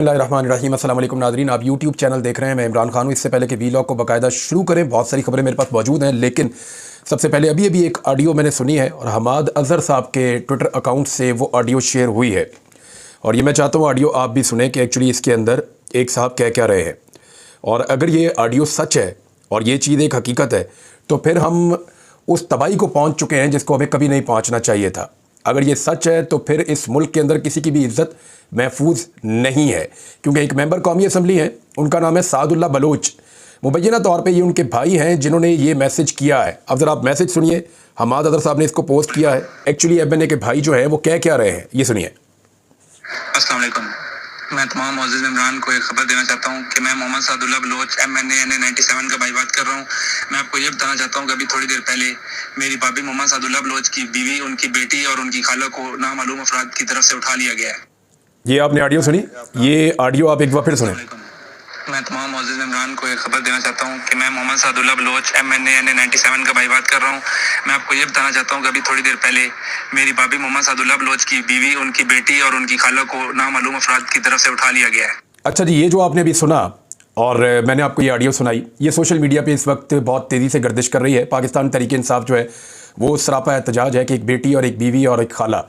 बिस्मिल्लाहिर्रहमानिर्रहीम। अस्सलाम वालेकुम नाज़रीन, आप यूट्यूब चैनल देख रहे हैं। मैं इमरान खान हूँ। इससे पहले कि वीलॉग को बाकायदा शुरू करें, बहुत सारी खबरें मेरे पास मौजूद हैं, लेकिन सबसे पहले अभी एक ऑडियो मैंने सुनी है और हमाद अज़हर साहब के ट्विटर अकाउंट से वो ऑडियो शेयर हुई है और ये मैं चाहता हूँ ऑडियो आप भी सुने कि एक्चुअली इसके अंदर एक साहब कह क्या रहे हैं। और अगर ये ऑडियो सच है और ये चीज़ एक हकीकत है तो फिर हम उस तबाही को पहुँच चुके हैं जिसको हमें कभी नहीं पहुँचना चाहिए था। अगर ये सच है तो फिर इस मुल्क के अंदर किसी की भी इज़्ज़त महफूज नहीं है, क्योंकि एक मेंबर कौमी असम्बली हैं, उनका नाम है सादुल्लाह बलोच। मुबैना तौर पे ये उनके भाई हैं जिन्होंने ये मैसेज किया है। अब ज़रा आप मैसेज सुनिए, हमाद अज़हर साहब ने इसको पोस्ट किया है। एक्चुअली एमएनए के भाई जो हैं वो कह क्या रहे हैं, ये सुनिए। अस्सलाम वालेकुम, मैं तमाम मोअज़्ज़िज़ मेंबरान को एक खबर देना चाहता हूँ कि मैं मोहम्मद सादुल्लाह बलोच एमएनए 97 का भाई बात कर रहा हूँ। मैं आपको ये बताना चाहता हूँ कि अभी थोड़ी देर पहले मेरी भाभी मोहम्मद सादुल्लाह बलोच की बीवी, उनकी बेटी और उनकी खाला को नामालूम अफराद की तरफ से उठा लिया गया है। ये आपने ऑडियो सुनी, ये ऑडियो आप एक बार फिर सुने। मैं तमाम मोअज़्ज़िज़ मेंबरान को एक खबर देना चाहता हूँ कि मैं मोहम्मद सादुल्लाह बलोच एमएनए 97 का भाई बात कर रहा हूँ। मैं आपको ये बताना चाहता हूँ कि अभी थोड़ी देर पहले मेरी भाभी मोहम्मद सादुल्लाह बलोच की बीवी, उनकी बेटी और उनकी खाला को नामालूम अफराद की तरफ से उठा लिया गया है। अच्छा जी, ये जो आपने अभी सुना और मैंने आपको ये ऑडियो सुनाई, ये सोशल मीडिया पे इस वक्त बहुत तेज़ी से गर्दिश कर रही है। पाकिस्तान तहरीक इंसाफ जो है वो सरापा एहतजाज है कि एक बेटी और एक बीवी और एक खाला,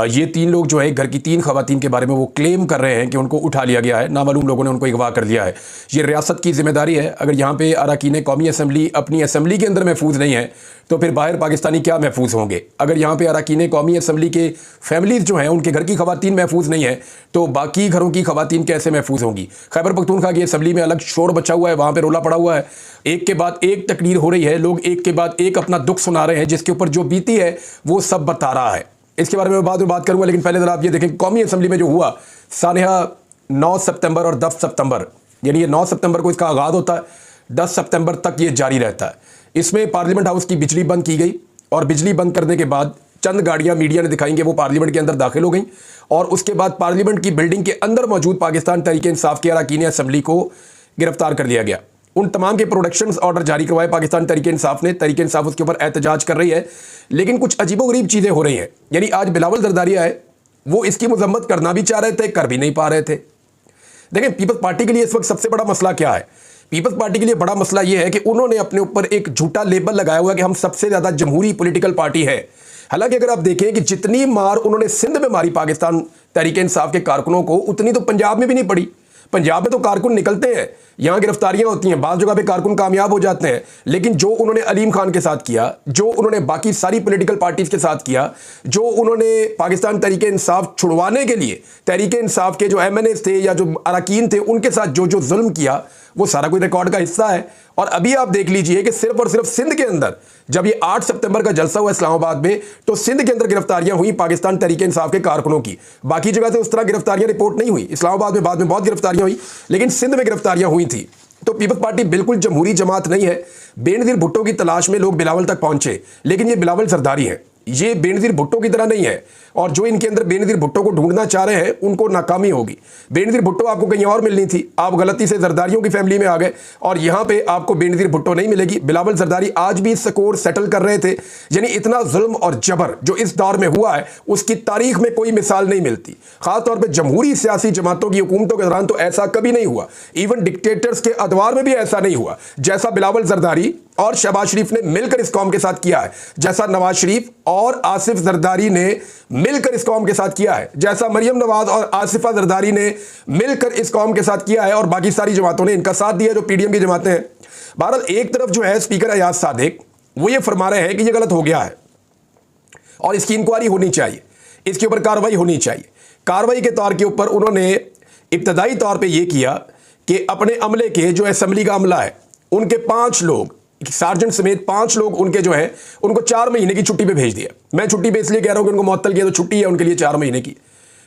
ये तीन लोग जो है घर की तीन खवातीन के बारे में वो क्लेम कर रहे हैं कि उनको उठा लिया गया है, नामालूम लोगों ने उनको अगवा कर लिया है। ये रियासत की जिम्मेदारी है। अगर यहाँ पे अरकान कौमी असम्बली अपनी असम्बली के अंदर महफूज नहीं है तो फिर बाहर पाकिस्तानी क्या महफूज होंगे। अगर यहाँ पे अरकान कौमी असम्बली के फैमिलीज़ जो हैं उनके घर की खवातीन महफूज नहीं है तो बाकी घरों की खवातीन कैसे महफूज होंगी। खैबर पख्तूनख्वा की असम्बली में अलग शोर बचा हुआ है, वहाँ पर रोला पड़ा हुआ है, एक के बाद एक तकरीर हो रही है, लोग एक के बाद एक अपना दुख सुना रहे हैं, जिसके ऊपर जो बीती है वो सब बता रहा है। इसके बारे में बाद में बात करूंगा, लेकिन पहले जरा आप ये देखें कौमी असम्बली में जो हुआ सानिहा 9 सितंबर और 10 सितंबर, यानी ये 9 सितंबर को इसका आगाज़ होता है, 10 सितंबर तक ये जारी रहता है। इसमें पार्लियामेंट हाउस की बिजली बंद की गई और बिजली बंद करने के बाद चंद गाड़ियां मीडिया ने दिखाई कि वो पार्लियामेंट के अंदर दाखिल हो गई और उसके बाद पार्लियामेंट की बिल्डिंग के अंदर मौजूद पाकिस्तान तहरीक इंसाफ के अरकान असम्बली को गिरफ्तार कर लिया गया। उन तमाम के प्रोडक्शन ऑर्डर जारी करवाए पाकिस्तान तहरीक इंसाफ ने। तहरीक इंसाफ उसके ऊपर एहतजाज कर रही है, लेकिन कुछ अजीबोगरीब चीज़ें हो रही हैं। यानी आज बिलावल जरदारी आए, वो इसकी मजम्मत करना भी चाह रहे थे, कर भी नहीं पा रहे थे। देखें, पीपल्स पार्टी के लिए इस वक्त सबसे बड़ा मसला क्या है। पीपल्स पार्टी के लिए बड़ा मसला यह है कि उन्होंने अपने ऊपर एक झूठा लेबल लगाया हुआ है कि हम सबसे ज़्यादा जमहूरी पॉलिटिकल पार्टी है। हालांकि अगर आप देखें कि जितनी मार उन्होंने सिंध में मारी पाकिस्तान तहरीक इंसाफ के कारकुनों को, उतनी तो पंजाब में भी नहीं पड़ी। पंजाब में तो कारकुन निकलते हैं, यहाँ गिरफ्तारियां होती हैं, बाज़ जगह पे कारकुन कामयाब हो जाते हैं, लेकिन जो उन्होंने अलीम खान के साथ किया, जो उन्होंने बाकी सारी पॉलिटिकल पार्टीज़ के साथ किया, जो उन्होंने पाकिस्तान तहरीक इंसाफ छुड़वाने के लिए तहरीक इंसाफ के जो एमएनए थे या जो अरकान थे उनके साथ जो जो जुल्म किया, वो सारा कोई रिकॉर्ड का हिस्सा है। और अभी आप देख लीजिए कि सिर्फ और सिर्फ सिंध के अंदर जब ये 8 सितंबर का जलसा हुआ इस्लामाबाद में, तो सिंध के अंदर गिरफ्तारियां हुई पाकिस्तान तहरीक इंसाफ के कारकुनों की। बाकी जगह से उस तरह गिरफ्तारियां रिपोर्ट नहीं हुई। इस्लामाबाद में बाद में बहुत गिरफ्तारियां हुई, लेकिन सिंध में गिरफ्तारियां हुई थी। तो पीपल्स पार्टी बिल्कुल जमहूरी जमात नहीं है। बेनज़ीर भुट्टो की तलाश में लोग बिलावल तक पहुंचे, लेकिन ये बिलावल जरदारी है, ये बेनज़ीर भुट्टो की तरह नहीं है। और जो इनके अंदर बेनज़ीर भुट्टो को ढूंढना चाह रहे हैं उनको नाकामी होगी। बेनज़ीर भुट्टो आपको कहीं और मिलनी थी, आप गलती से जरदारियों की फैमिली में आ गए और यहाँ पे आपको बेनज़ीर भुट्टो नहीं मिलेगी। बिलावल जरदारी आज भी स्कोर सेटल कर रहे थे। यानी इतना जुल्म और जबर जो इस दौर में हुआ है उसकी तारीख में कोई मिसाल नहीं मिलती। खासतौर पर जमहूरी सियासी जमातों की हुकूमतों के दौरान तो ऐसा कभी नहीं हुआ। इवन डिक्टेटर्स के अदवार में भी ऐसा नहीं हुआ जैसा बिलावल जरदारी और शहबाज शरीफ ने मिलकर इस कौम के साथ किया है, जैसा नवाज शरीफ और आसिफ जरदारी ने मिलकर इस कौम के साथ किया है, जैसा मरियम नवाज और आसिफा जरदारी ने मिलकर इस कौम के साथ किया है और बाकी सारी जमातों ने इनका साथ दिया जो पीडीएम की जमातें हैं। बहरहाल एक तरफ जो है स्पीकर अयाज सादिक वो ये फरमा रहे हैं कि ये गलत हो गया है और इसकी इंक्वायरी होनी चाहिए, इसके ऊपर कार्रवाई होनी चाहिए। कार्रवाई के तौर के ऊपर उन्होंने इब्तदाई तौर पर यह किया कि अपने अमले के जो असम्बली का अमला है उनके 5 लोग, सार्जेंट समेत 5 लोग उनके जो है उनको 4 महीने की छुट्टी पे भेज दिया। मैं छुट्टी पे इसलिए कह रहा हूं कि उनको मुअत्तल किया तो छुट्टी है उनके लिए 4 महीने की,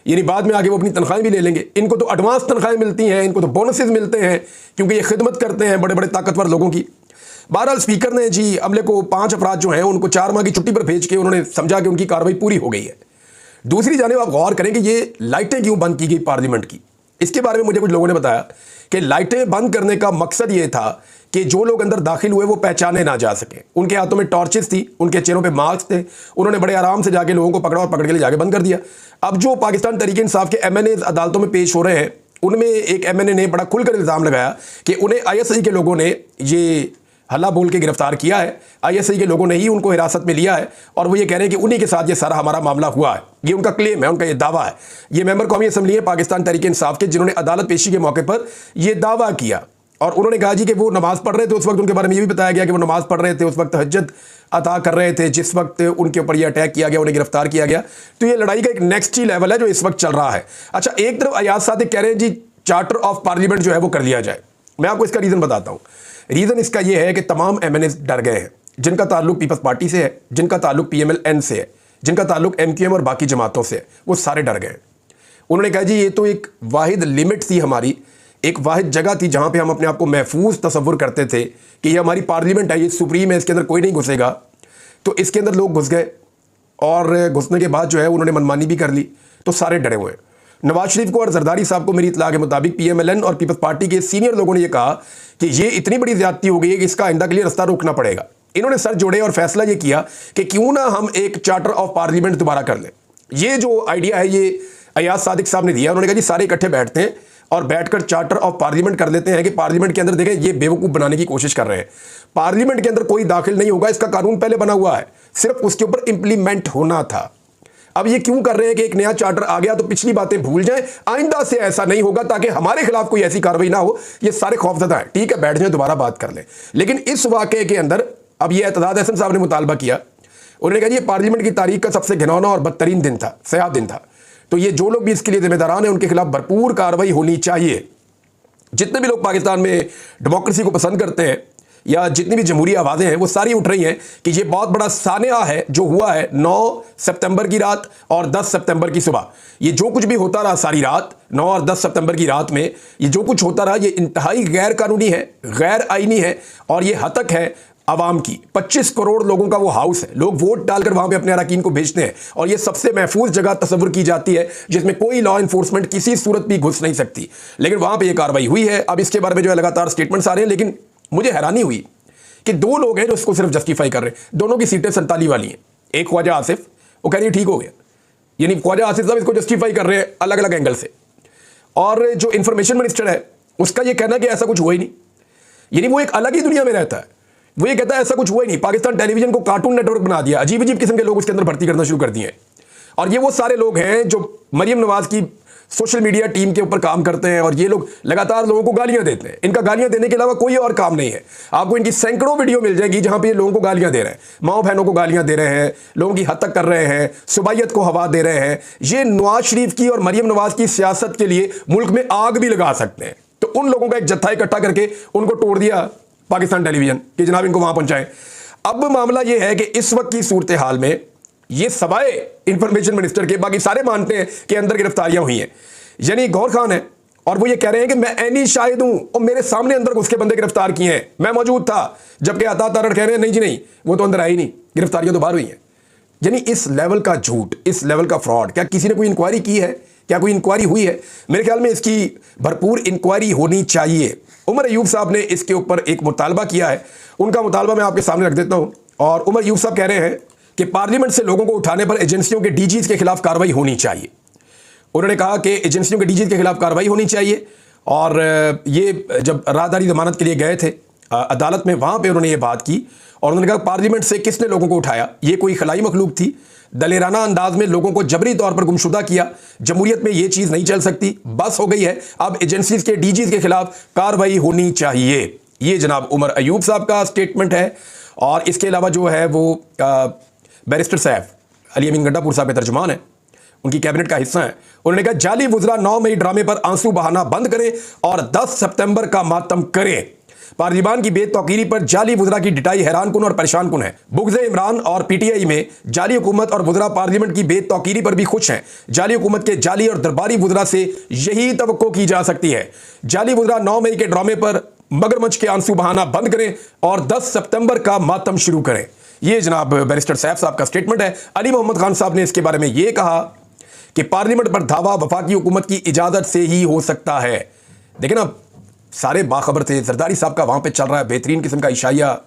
यानी बाद में आगे वो अपनी तनख्वाहें भी ले लेंगे। इनको तो एडवांस तनख्वाहें मिलती हैं, इनको तो बोनसेस मिलते हैं क्योंकि ये खिदमत करते हैं बड़े बड़े ताकतवर लोगों की। बहरहाल स्पीकर ने जी अमले को 5 अफराद जो हैं उनको 4 माह की छुट्टी पर भेज के उन्होंने समझा कि उनकी कार्रवाई पूरी हो गई है। दूसरी जानिब आप गौर करें कि ये लाइटें क्यों बंद की गई पार्लियामेंट की। इसके बारे में मुझे कुछ लोगों ने बताया कि लाइटें बंद करने का मकसद ये था कि जो लोग अंदर दाखिल हुए वो पहचाने ना जा सके। उनके हाथों में टॉर्चेस थी, उनके चेहरों पे मास्क थे, उन्होंने बड़े आराम से जाके लोगों को पकड़ा और पकड़ के ले जाके बंद कर दिया। अब जो पाकिस्तान तहरीक इंसाफ के एमएनए अदालतों में पेश हो रहे हैं उनमें एक एमएनए ने बड़ा खुलकर इल्ज़ाम लगाया कि उन्हें आईएसआई के लोगों ने ये हल्ला बोल के गिरफ्तार किया है, आईएसआई के लोगों ने ही उनको हिरासत में लिया है और वो ये कह रहे हैं कि उन्हीं के साथ ये सारा हमारा मामला हुआ है। ये उनका क्लेम है, उनका ये दावा है। ये मेंबर कौमी असम्बली है पाकिस्तान तहरीक इंसाफ के, जिन्होंने अदालत पेशी के मौके पर ये दावा किया और उन्होंने कहा जी कि वो नमाज पढ़ रहे थे उस वक्त, उनके बारे में ये भी बताया गया कि वो नमाज पढ़ रहे थे उस वक्त, तहज्जुद अता कर रहे थे जिस वक्त उनके ऊपर ये अटैक किया गया, उन्हें गिरफ्तार किया गया। तो ये लड़ाई का एक नेक्स्ट ही लेवल है जो इस वक्त चल रहा है। अच्छा, एक तरफ अयाज सादिक कह रहे हैं जी चार्टर ऑफ पार्लियामेंट जो है वो कर लिया जाए। मैं आपको इसका रीज़न बताता हूँ। रीज़न इसका ये है कि तमाम एमएनए डर गए हैं, जिनका ताल्लुक पीपल्स पार्टी से है, जिनका ताल्लुक पीएमएल-एन से है, जिनका ताल्लुक एमक्यूएम और बाकी जमातों से है, वो सारे डर गए। उन्होंने कहा जी ये तो एक वाहिद लिमिट थी हमारी, एक वाहिद जगह थी जहाँ पे हम अपने आप को महफूज तसव्वुर करते थे कि ये हमारी पार्लियामेंट है, ये सुप्रीम है, इसके अंदर कोई नहीं घुसेगा। तो इसके अंदर लोग घुस गए और घुसने के बाद जो है उन्होंने मनमानी भी कर ली, तो सारे डरे हुए हैं। नवाज शरीफ को और जरदारी साहब को मेरी इत्तला के मुताबिक पीएमएल-एन और पीपल्स पार्टी के सीनियर लोगों ने यह कहा कि ये इतनी बड़ी ज्यादती हो गई है कि इसका आइंदा के लिए रास्ता रोकना पड़ेगा। इन्होंने सर जोड़े और फैसला ये किया कि क्यों ना हम एक चार्टर ऑफ पार्लियामेंट दोबारा कर लें। ये जो आइडिया है ये अयाज सादिक साहब ने दिया। उन्होंने कहा जी सारे इकट्ठे बैठते हैं और बैठकर चार्टर ऑफ पार्लियामेंट कर लेते हैं कि पार्लियामेंट के अंदर देखें ये बेवकूफ़ बनाने की कोशिश कर रहे हैं। पार्लियामेंट के अंदर कोई दाखिल नहीं होगा, इसका कानून पहले बना हुआ है, सिर्फ उसके ऊपर इंप्लीमेंट होना था। अब ये क्यों कर रहे हैं कि एक नया चार्टर आ गया तो पिछली बातें भूल जाएं, आइंदा से ऐसा नहीं होगा ताकि हमारे खिलाफ कोई ऐसी कार्रवाई ना हो। ये सारे खौफजदा हैं, ठीक है, बैठ जाएं दोबारा बात कर लें। लेकिन इस वाक़े के अंदर अब ये एतजाज हसन साहब ने मुतालबा किया। उन्होंने कहा ये पार्लियामेंट की तारीख का सबसे घिनौना और बदतरीन दिन था, सयाह दिन था। तो ये जो लोग भी इसके लिए जिम्मेदारान हैं उनके खिलाफ भरपूर कार्रवाई होनी चाहिए। जितने भी लोग पाकिस्तान में डेमोक्रेसी को पसंद करते हैं या जितनी भी जमहूरी आवाज़ें हैं वो सारी उठ रही हैं कि ये बहुत बड़ा सानिया है जो हुआ है 9 सितंबर की रात और 10 सितंबर की सुबह। ये जो कुछ भी होता रहा सारी रात 9 और 10 सितंबर की रात में, ये जो कुछ होता रहा ये इंतहाई गैर कानूनी है, गैर आईनी है और ये हतक है आवाम की। 25 करोड़ लोगों का वो हाउस है, लोग वोट डालकर वहां पे अपने अरकान को भेजते हैं और ये सबसे महफूज जगह तस्वुर की जाती है जिसमें कोई लॉ इन्फोर्समेंट किसी सूरत भी घुस नहीं सकती। लेकिन वहां पे ये कार्रवाई हुई है। अब इसके बारे में जो है लगातार स्टेटमेंट्स आ रहे हैं, लेकिन मुझे हैरानी हुई कि दो लोग हैं जो इसको सिर्फ जस्टिफाई कर रहे हैं। दोनों की सीटें 47 वाली हैं। एक ख्वाजा आसिफ, वो कह रही है ठीक हो गया, यानी ख्वाजा आसिफ साहब इसको जस्टिफाई कर रहे हैं अलग अलग एंगल से, और जो इंफॉर्मेशन मिनिस्टर है उसका ये कहना कि ऐसा कुछ हुआ ही नहीं, यानी वो एक अलग ही दुनिया में रहता है। वो ये कहता है ऐसा कुछ हुआ ही नहीं। पाकिस्तान टेलीविजन को कार्टून नेटवर्क बना दिया, अजीब अजीब किस्म के लोग उसके अंदर भर्ती करना शुरू कर दिए। और ये वो सारे लोग हैं जो मरियम नवाज की सोशल मीडिया टीम के ऊपर काम करते हैं और ये लोग लगातार लोगों को गालियां देते हैं। इनका गालियां देने के अलावा कोई और काम नहीं है। आपको इनकी सैकड़ों वीडियो मिल जाएगी जहां पे ये लोगों को गालियां दे रहे हैं, माओ बहनों को गालियां दे रहे हैं, लोगों की हद तक कर रहे हैं, सुबाइयत को हवा दे रहे हैं। ये नवाज शरीफ की और मरियम नवाज की सियासत के लिए मुल्क में आग भी लगा सकते हैं। तो उन लोगों का एक जत्था इकट्ठा करके उनको तोड़ दिया पाकिस्तान टेलीविजन कि जनाब इनको वहां पहुंचाएं। अब मामला यह है कि इस वक्त की सूरत हाल में ये सवाए इंफॉर्मेशन मिनिस्टर के बाकी सारे मानते हैं कि अंदर गिरफ्तारियां हुई हैं। यानी गौर खान है और वो ये कह रहे हैं कि मैं ऐनी शाहिद हूं और मेरे सामने अंदर घुस के बंदे गिरफ्तार किए हैं, मैं मौजूद था। जबकि अता तारड़ कह रहे हैं नहीं जी नहीं, वो तो अंदर आई नहीं, गिरफ्तारियां तो बाहर हुई हैं। यानी इस लेवल का झूठ, इस लेवल का फ्रॉड, क्या किसी ने कोई इंक्वायरी की है? क्या कोई इंक्वायरी हुई है? मेरे ख्याल में इसकी भरपूर इंक्वायरी होनी चाहिए। उमर अयूब साहब ने इसके ऊपर एक मुतालबा किया है, उनका मुतालबा मैं आपके सामने रख देता हूं। और उमर अयूब साहब कह रहे हैं कि पार्लियामेंट से लोगों को उठाने पर एजेंसियों के डीजीज के खिलाफ कार्रवाई होनी चाहिए। उन्होंने कहा कि एजेंसियों के डीजीज के खिलाफ कार्रवाई होनी चाहिए। और ये जब राहदारी जमानत के लिए गए थे अदालत में, वहां पे उन्होंने ये बात की और उन्होंने कहा पार्लियामेंट से किसने लोगों को उठाया? ये कोई खलाई मखलूक थी, दलेराना अंदाज में लोगों को जबरी तौर पर गुमशुदा किया। जमहूरियत में ये चीज़ नहीं चल सकती, बस हो गई है। अब एजेंसीज के डीजीज के खिलाफ कार्रवाई होनी चाहिए। ये जनाब उमर अयूब साहब का स्टेटमेंट है। और इसके अलावा जो है वो बैरिस्टर साहब अली अमीन गंडापुर साहब के तर्जुमान है, उनकी कैबिनेट का हिस्सा है। उन्होंने कहा जाली वुज़रा 9 मई ड्रामे पर आंसू बहाना बंद करें और 10 सितंबर का मातम करें। पार्लियामान की बेतौकीरी पर जाली वुज़रा की डिटाई हैरान कुन और परेशान कुन है। बुग़्ज़े इमरान और पीटीआई में जाली हुकूमत और वुज़रा पार्लियामेंट की बेतौकीरी पर भी खुश हैं। जाली हुकूमत के जाली और दरबारी वुज़रा से यही तवक्को की जा सकती है। जाली वुज़रा 9 मई के ड्रामे पर मगरमच्छ के आंसू बहाना बंद करें और 10 सितंबर का मातम शुरू करें। ये जनाब बैरिस्टर सैफ साहब का स्टेटमेंट है। अली मोहम्मद खान साहब ने इसके बारे में ये कहा कि पार्लियामेंट पर धावा वफाकी हुकूमत की इजाज़त से ही हो सकता है। देखिए ना, सारे बाखबर थे। जरदारी साहब का वहाँ पे चल रहा है बेहतरीन किस्म का इशाइया,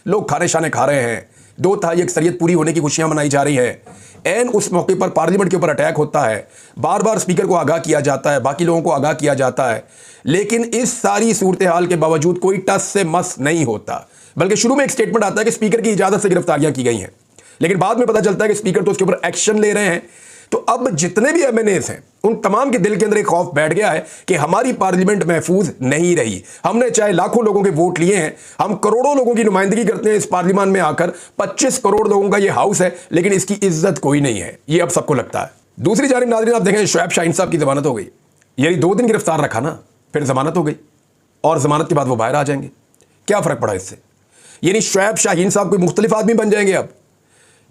लोग खाने शाने खा रहे हैं, 2/3 अक्सरियत पूरी होने की खुशियाँ मनाई जा रही है। एन उस मौके पर पार्लियामेंट के ऊपर अटैक होता है, बार बार स्पीकर को आगाह किया जाता है, बाकी लोगों को आगाह किया जाता है, लेकिन इस सारी सूरत हाल के बावजूद कोई टस से मस नहीं होता। बल्कि शुरू में एक स्टेटमेंट आता है कि स्पीकर की इजाज़त से गिरफ्तारियां की गई हैं, लेकिन बाद में पता चलता है कि स्पीकर तो उसके ऊपर एक्शन ले रहे हैं। तो अब जितने भी एमएनएस हैं उन तमाम के दिल के अंदर एक खौफ बैठ गया है कि हमारी पार्लियामेंट महफूज नहीं रही। हमने चाहे लाखों लोगों के वोट लिए हैं, हम करोड़ों लोगों की नुमाइंदगी करते हैं इस पार्लियामेंट में आकर, 25 करोड़ लोगों का ये हाउस है, लेकिन इसकी इज्जत कोई नहीं है, ये अब सबको लगता है। दूसरी जानिब नाज़रीन, आप देखें शोएब शाहीन साहब की जमानत हो गई, यानी 2 दिन गिरफ्तार रखा ना, फिर जमानत हो गई और जमानत के बाद वो बाहर आ जाएंगे। क्या फ़र्क पड़ा इससे? यानी शोएब शाहीन साहब कोई मुख्तलिफ आदमी बन जाएंगे अब,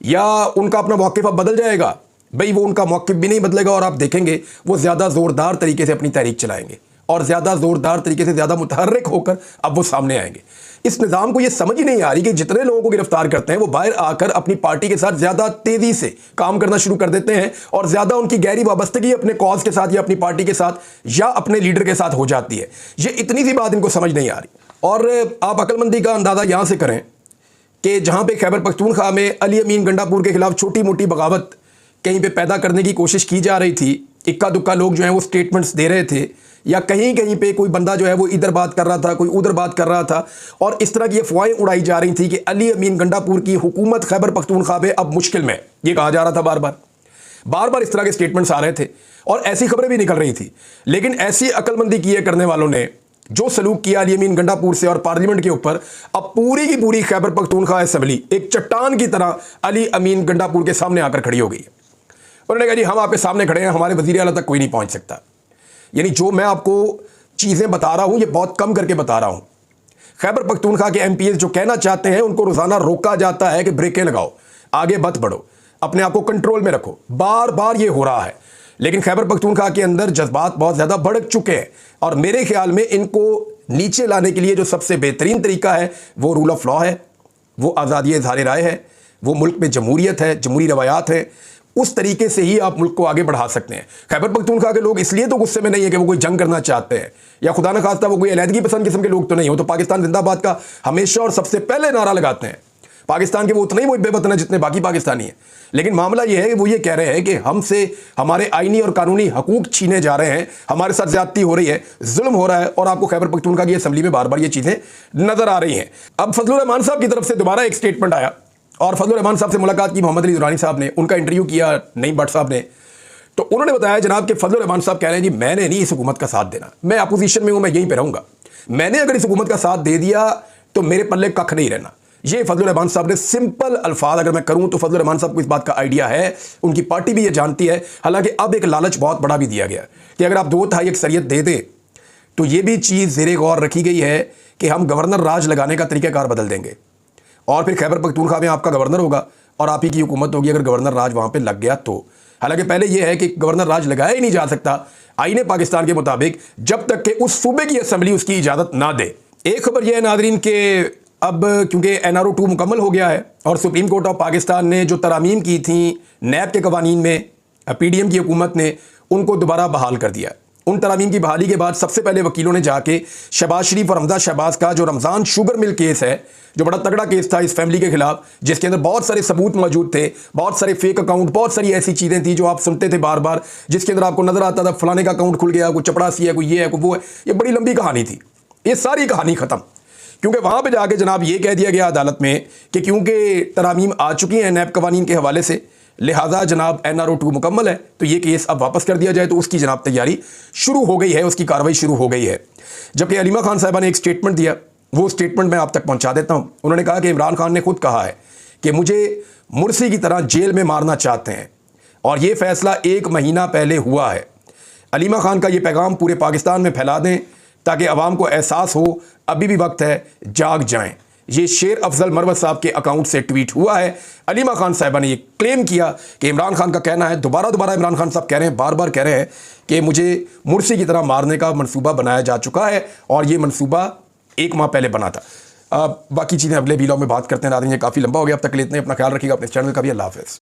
या उनका अपना मौक़िफ़ अब बदल जाएगा? भाई वो उनका मौक़िफ़ भी नहीं बदलेगा और आप देखेंगे वो ज़्यादा ज़ोरदार तरीके से अपनी तहरीक चलाएंगे और ज़्यादा ज़ोरदार तरीके से, ज़्यादा मुतहर्रिक होकर अब वो सामने आएंगे। इस निज़ाम को ये समझ ही नहीं आ रही कि जितने लोगों को गिरफ्तार करते हैं वो बाहर आकर अपनी पार्टी के साथ ज़्यादा तेज़ी से काम करना शुरू कर देते हैं और ज़्यादा उनकी गहरी वाबस्तगी अपने कॉज के साथ या अपनी पार्टी के साथ या अपने लीडर के साथ हो जाती है। ये इतनी सी बात इनको समझ नहीं आ रही। और आप अक्लमंदी का अंदाज़ा यहाँ से करें कि जहाँ पे खैबर पख्तूनख्वा में अली अमीन गंडापुर के खिलाफ छोटी मोटी बगावत कहीं पे पैदा करने की कोशिश की जा रही थी, इक्का दुक्का लोग जो हैं वो स्टेटमेंट्स दे रहे थे, या कहीं कहीं पे कोई बंदा जो है वो इधर बात कर रहा था, कोई उधर बात कर रहा था, और इस तरह की अफवाहें उड़ाई जा रही थी कि अली अमीन गंडापुर की हुकूमत खैबर पख्तूनख्वा में अब मुश्किल में, ये कहा जा रहा था। बार बार इस तरह के स्टेटमेंट्स आ रहे थे और ऐसी खबरें भी निकल रही थी। लेकिन ऐसी अक्लमंदी किए करने वालों ने जो सलूक किया अली अमीन गंडापुर से और पार्लियामेंट के ऊपर, अब पूरी की पूरी खैबर पख्तूनख्वा असेंबली एक चट्टान की तरह अली अमीन गंडापुर के सामने आकर खड़ी हो गई। उन्होंने कहा जी हम आपके सामने खड़े हैं, हमारे वज़ीर आला तक कोई नहीं पहुंच सकता। यानी जो मैं आपको चीज़ें बता रहा हूं ये बहुत कम करके बता रहा हूं। खैबर पख्तूनख्वा के एमपीएस जो कहना चाहते हैं उनको रोज़ाना रोका जाता है कि ब्रेकें लगाओ, आगे मत बढ़ो, अपने आप को कंट्रोल में रखो। बार बार ये हो रहा है, लेकिन खैबर पख्तूनख्वा के अंदर जज्बात बहुत ज़्यादा भड़क चुके हैं और मेरे ख्याल में इनको नीचे लाने के लिए जो सबसे बेहतरीन तरीका है वो रूल ऑफ लॉ है, वो आज़ादी इज़हार राय है, वो मुल्क में जमहूरियत है, जमहूरी रवायात है। उस तरीके से ही आप मुल्क को आगे बढ़ा सकते हैं। खैबर पख्तूनख्वा के लोग इसलिए तो गुस्से में नहीं है कि वो कोई जंग करना चाहते हैं या खुदा न खास्ता वो कोई अलहदगी पसंद किस्म के लोग तो नहीं हो, तो पाकिस्तान जिंदाबाद का हमेशा और सबसे पहले नारा लगाते हैं। पाकिस्तान के वो उतने ही मुहब्बत हैं जितने बाकी पाकिस्तानी हैं। लेकिन मामला ये है कि वो ये कह रहे हैं कि हमसे हमारे आईनी और कानूनी हकूक छीने जा रहे हैं, हमारे साथ ज्यादती हो रही है, जुल्म हो रहा है, और आपको खैबर पख्तूनख्वा की असेंबली में बार बार ये चीज़ें नजर आ रही हैं। अब फजलुर रहमान साहब की तरफ से दोबारा एक स्टेटमेंट आया और फजलुर रहमान साहब से मुलाकात की मोहम्मद अली दुरानी साहब ने, उनका इंटरव्यू किया नईम भट्ट साहब ने, तो उन्होंने बताया जनाब कि फजलुर रहमान साहब कह रहे हैं जी मैंने नहीं इस हुकूमत का साथ देना, मैं अपोजिशन में हूँ, मैं यहीं पे रहूँगा, मैंने अगर इस हुकूमत का साथ दे दिया तो मेरे पल्ले कख नहीं रहना। ये फजलुर रहमान साहब ने सिंपल अल्फाज अगर मैं करूँ तो फजलुर रहमान साहब को इस बात का आइडिया है, उनकी पार्टी भी ये जानती है। हालांकि अब एक लालच बहुत बड़ा भी दिया गया कि अगर आप 2/3 अक्सरियत दे दें तो ये भी चीज़ ज़ेरे गौर रखी गई है कि हम गवर्नर राज लगाने का तरीक़ाकार बदल देंगे और फिर खैबर पख्तूनख्वा में आपका गवर्नर होगा और आप ही की हुकूमत होगी अगर गवर्नर राज वहाँ पे लग गया तो। हालांकि पहले यह है कि गवर्नर राज लगाया ही नहीं जा सकता आईने पाकिस्तान के मुताबिक जब तक कि उस सूबे की असेंबली उसकी इजाज़त ना दे। एक खबर यह है नादरीन के अब क्योंकि NRO 2 मुकम्मल हो गया है और सुप्रीम कोर्ट ऑफ पाकिस्तान ने जो तरामीम की थी नैब के कवानीन में, PDM की हुकूमत ने उनको दोबारा बहाल कर दिया। उन तरामीम की बहाली के बाद सबसे पहले वकीलों ने जाके शहबाज शरीफ और हमजा शहबाज का जो रमज़ान शुगर मिल केस है, जो बड़ा तगड़ा केस था इस फैमिली के खिलाफ, जिसके अंदर बहुत सारे सबूत मौजूद थे, बहुत सारे फेक अकाउंट, बहुत सारी ऐसी चीज़ें थी जो आप सुनते थे बार बार, जिसके अंदर आपको नजर आता था फलाने का अकाउंट खुल गया, कोई चपड़ासी है, कोई ये है, कोई वो है। ये बड़ी लंबी कहानी थी, ये सारी कहानी ख़त्म, क्योंकि वहाँ पर जाके जनाब ये कह दिया गया अदालत में कि क्योंकि तरामीम आ चुकी हैं नैब कवानीन के हवाले से, लिहाजा जनाब NRO 2 मुकम्मल है तो ये केस अब वापस कर दिया जाए। तो उसकी जनाब तैयारी शुरू हो गई है, उसकी कार्रवाई शुरू हो गई है। जबकि अलीमा खान साहिबा ने एक स्टेटमेंट दिया, वो स्टेटमेंट मैं आप तक पहुंचा देता हूं। उन्होंने कहा कि इमरान खान ने खुद कहा है कि मुझे मुर्सी की तरह जेल में मारना चाहते हैं और ये फैसला 1 महीना पहले हुआ है। अलीमा खान का ये पैगाम पूरे पाकिस्तान में फैला दें ताकि अवाम को एहसास हो अभी भी वक्त है, जाग जाएं। ये शेर अफजल मरवत साहब के अकाउंट से ट्वीट हुआ है। अलीमा खान साहिबा ने ये क्लेम किया कि इमरान खान का कहना है, दोबारा इमरान खान साहब कह रहे हैं, बार बार कह रहे हैं कि मुझे मुर्सी की तरह मारने का मंसूबा बनाया जा चुका है और ये मंसूबा 1 माह पहले बना था। बाकी चीज़ें अगले वीडियो में बात करते हैं। नाज़रीन ये काफ़ी लंबा हो गया, अब तक लेते हैं। अपना ख्याल रखिएगा, अपने चैनल का भी। अल्लाह हाफ़िज़।